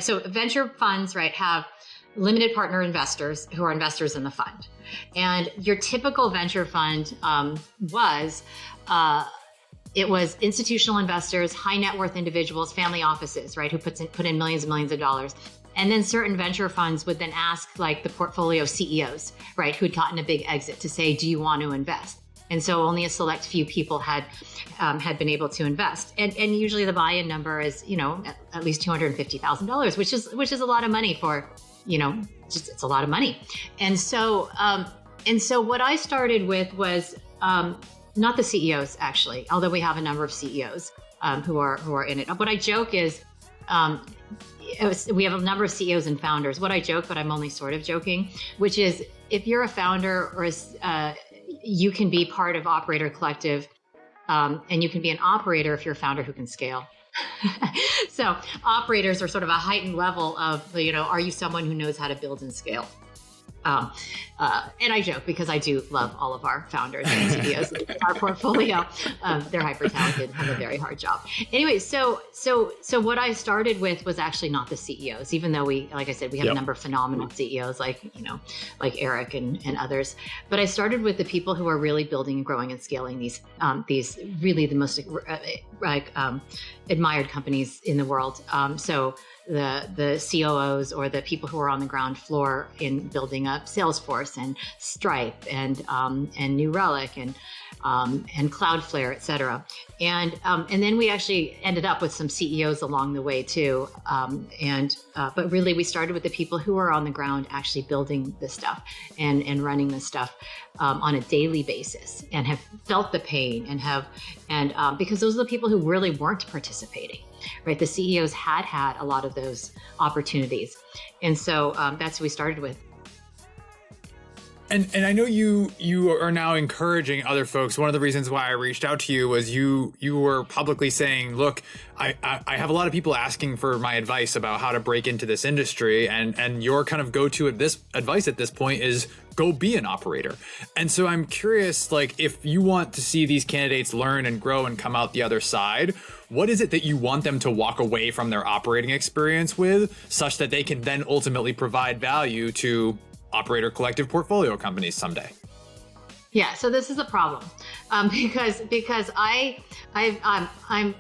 so venture funds, right, have limited partner investors who are investors in the fund. And your typical venture fund it was institutional investors, high net worth individuals, family offices, right, who put in millions and millions of dollars. And then certain venture funds would then ask like the portfolio CEOs, right, who had gotten a big exit to say, do you want to invest? And so only a select few people had been able to invest. And usually the buy-in number is, at least $250,000, which is a lot of money for, it's a lot of money. And so what I started with was not the CEOs, actually, although we have a number of CEOs who are in it. What I joke is, we have a number of CEOs and founders. What I joke, but I'm only sort of joking, which is if you're a founder or you can be part of Operator Collective, and you can be an operator if you're a founder who can scale. So operators are sort of a heightened level of, are you someone who knows how to build and scale? And I joke because I do love all of our founders and CEOs in our portfolio. They're hyper talented, have a very hard job. Anyway, so what I started with was actually not the CEOs, even though like I said, we have a number of phenomenal CEOs like Eric and others. But I started with the people who are really building and growing and scaling these really the most admired companies in the world. So the COOs or the people who are on the ground floor in building up Salesforce and Stripe and New Relic and Cloudflare, et cetera. And then we actually ended up with some CEOs along the way too. But really we started with the people who are on the ground actually building this stuff and running this stuff on a daily basis and have felt the pain because those are the people who really weren't participating. Right, the CEOs had a lot of those opportunities, and so that's what we started with. And I know you are now encouraging other folks. One of the reasons why I reached out to you was you were publicly saying, look, I have a lot of people asking for my advice about how to break into this industry, and your kind of go-to advice at this point is go be an operator. And so I'm curious, like, if you want to see these candidates learn and grow and come out the other side, what is it that you want them to walk away from their operating experience with, such that they can then ultimately provide value to Operator Collective portfolio companies someday? Yeah, so this is a problem because I'm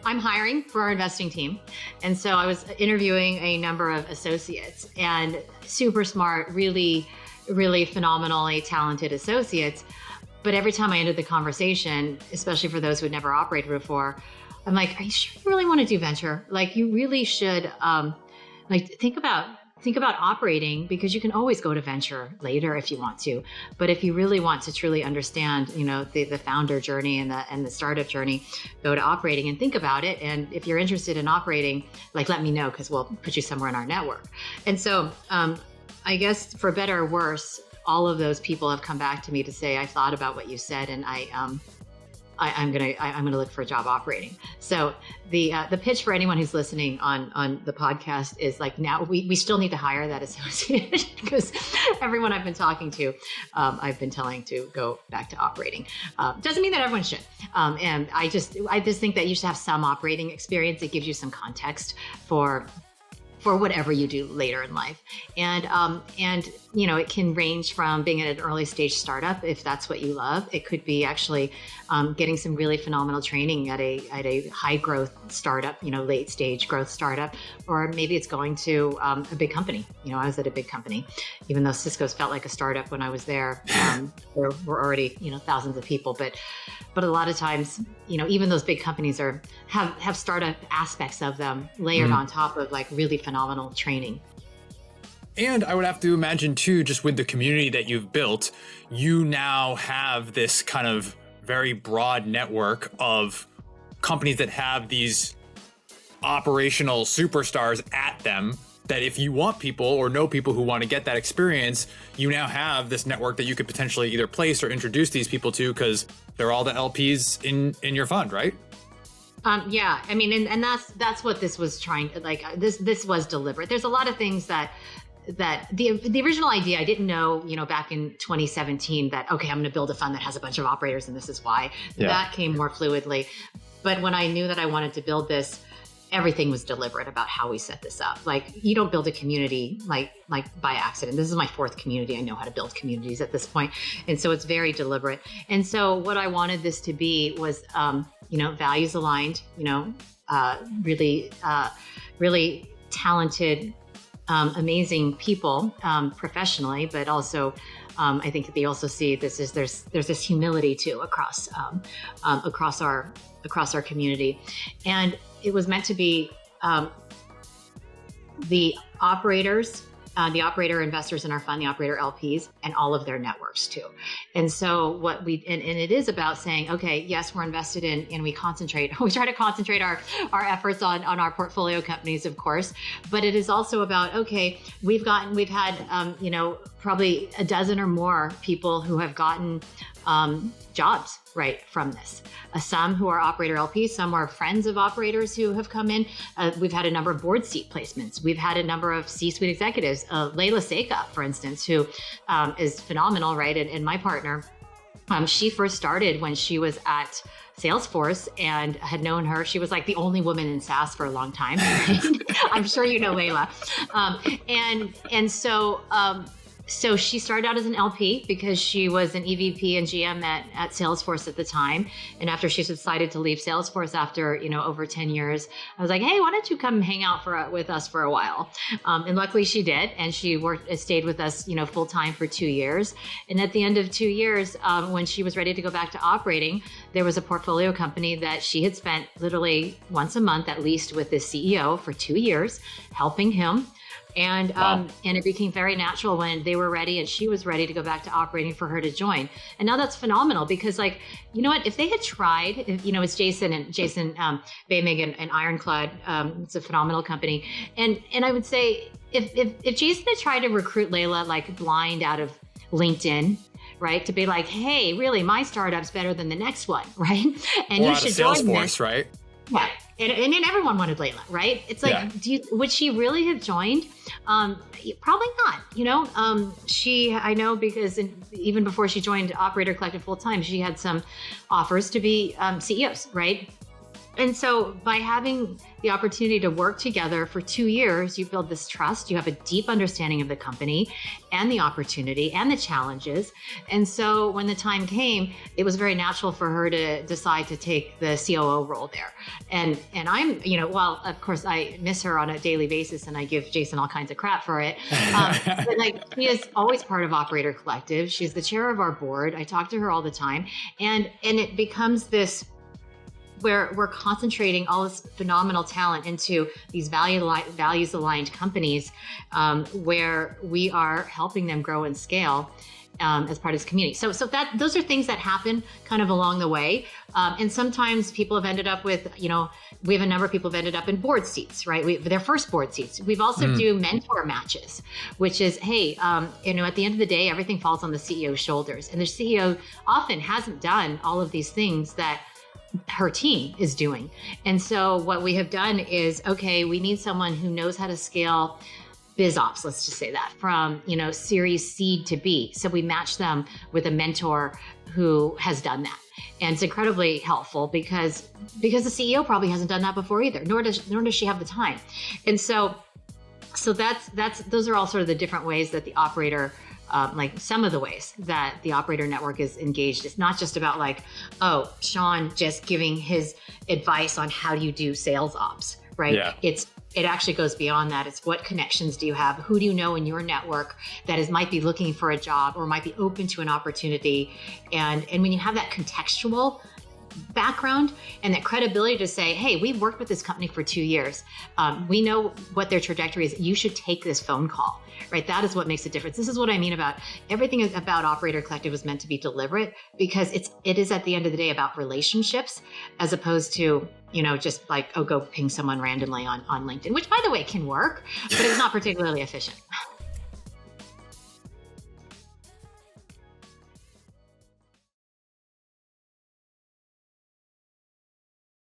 hiring for our investing team, and so I was interviewing a number of associates and super smart, really, really phenomenally talented associates. But every time I ended the conversation, especially for those who had never operated before, I'm like, are you sure you really want to do venture? Like, you really should think about operating, because you can always go to venture later if you want to. But if you really want to truly understand, the founder journey and the startup journey, go to operating and think about it. And if you're interested in operating, let me know, because we'll put you somewhere in our network. And so I guess for better or worse, all of those people have come back to me to say, I thought about what you said, and I'm gonna look for a job operating. So the pitch for anyone who's listening on the podcast is now we still need to hire that associate, because everyone I've been talking to, I've been telling to go back to operating. Doesn't mean that everyone should. And I just think that you should have some operating experience. It gives you some context for whatever you do later in life. And it can range from being at an early stage startup, if that's what you love. It could be actually getting some really phenomenal training at a high growth startup, late stage growth startup, or maybe it's going to a big company. I was at a big company, even though Cisco's felt like a startup when I was there. There were already, thousands of people, but a lot of times, even those big companies have startup aspects of them layered on top of really phenomenal training. And I would have to imagine too, just with the community that you've built, you now have this kind of very broad network of companies that have these operational superstars at them, that if you want people or know people who want to get that experience, you now have this network that you could potentially either place or introduce these people to, because they're all the LPs in your fund, right? Yeah, I mean, and that's what this was trying to, this was deliberate. There's a lot of things that the original idea, I didn't know, back in 2017 that, okay, I'm going to build a fund that has a bunch of operators and this is why. Yeah. That came more fluidly. But when I knew that I wanted to build this everything was deliberate about how we set this up. Like, you don't build a community like by accident. This is my fourth community. I know how to build communities at this point. And so it's very deliberate. And so what I wanted this to be was, values aligned, really talented, amazing people, professionally, but also, I think that they also see this as there's this humility too across our community. And it was meant to be the operators, the operator investors in our fund, the operator LPs, and all of their networks too. And so what and it is about saying, okay, yes, we're invested in, and we try to concentrate our efforts on our portfolio companies, of course, but it is also about, okay, we've had, probably a dozen or more people who have gotten jobs right from this. Some who are operator LPs, some are friends of operators who have come in. We've had a number of board seat placements. We've had a number of C-suite executives. Layla Seika, for instance, who is phenomenal, right? And my partner, she first started when she was at Salesforce and had known her. She was like the only woman in SaaS for a long time. I'm sure you know Layla. So she started out as an LP because she was an EVP and GM at Salesforce at the time. And after she decided to leave Salesforce after, over 10 years, I was like, hey, why don't you come hang out with us for a while? And luckily she did. And she stayed with us, full time for 2 years. And at the end of 2 years, when she was ready to go back to operating, there was a portfolio company that she had spent literally once a month, at least, with the CEO for 2 years, helping him. And Wow. And it became very natural when they were ready and she was ready to go back to operating for her to join. And now that's phenomenal because, like, you know what, if they had tried, it's Jason Baymig and Ironclad, it's a phenomenal company. And I would say if Jason had tried to recruit Layla like blind out of LinkedIn, right, to be like, hey, really, my startup's better than the next one, right? And Or you out of should join Salesforce, this. right? Yeah. And then everyone wanted Layla, right? It's like, Yeah. would she really have joined? Probably not. I know because even before she joined Operator Collective full time, she had some offers to be CEOs, right? And so by having the opportunity to work together for 2 years, you build this trust, you have a deep understanding of the company and the opportunity and the challenges. And so when the time came, it was very natural for her to decide to take the COO role there. And I'm, while of course I miss her on a daily basis and I give Jason all kinds of crap for it. But like, she is always part of Operator Collective. She's the chair of our board. I talk to her all the time. And it becomes this where we're concentrating all this phenomenal talent into these values aligned companies, where we are helping them grow and scale as part of this community. So those are things that happen kind of along the way. And sometimes people have ended up with, we have a number of people have ended up in board seats, right? Their first board seats. We've also do mentor matches, which is, hey, at the end of the day, everything falls on the CEO's shoulders. And the CEO often hasn't done all of these things that her team is doing. And so what we have done is, okay, we need someone who knows how to scale biz ops, let's just say that, from, series seed to B. So we match them with a mentor who has done that. And it's incredibly helpful because the CEO probably hasn't done that before either, nor does she have the time. And so those are all sort of the different ways that the operator, like some of the ways that the operator network is engaged. It's not just about like, oh, Sean just giving his advice on how do you do sales ops, right? Yeah. It actually goes beyond that. It's what connections do you have? Who do you know in your network that might be looking for a job or might be open to an opportunity? And when you have that contextual background and that credibility to say, hey, we've worked with this company for 2 years. We know what their trajectory is. You should take this phone call, right? That is what makes a difference. This is what I mean about everything about Operator Collective was meant to be deliberate because it is at the end of the day about relationships as opposed to, just like, oh, go ping someone randomly on LinkedIn, which by the way can work, but it's not particularly efficient.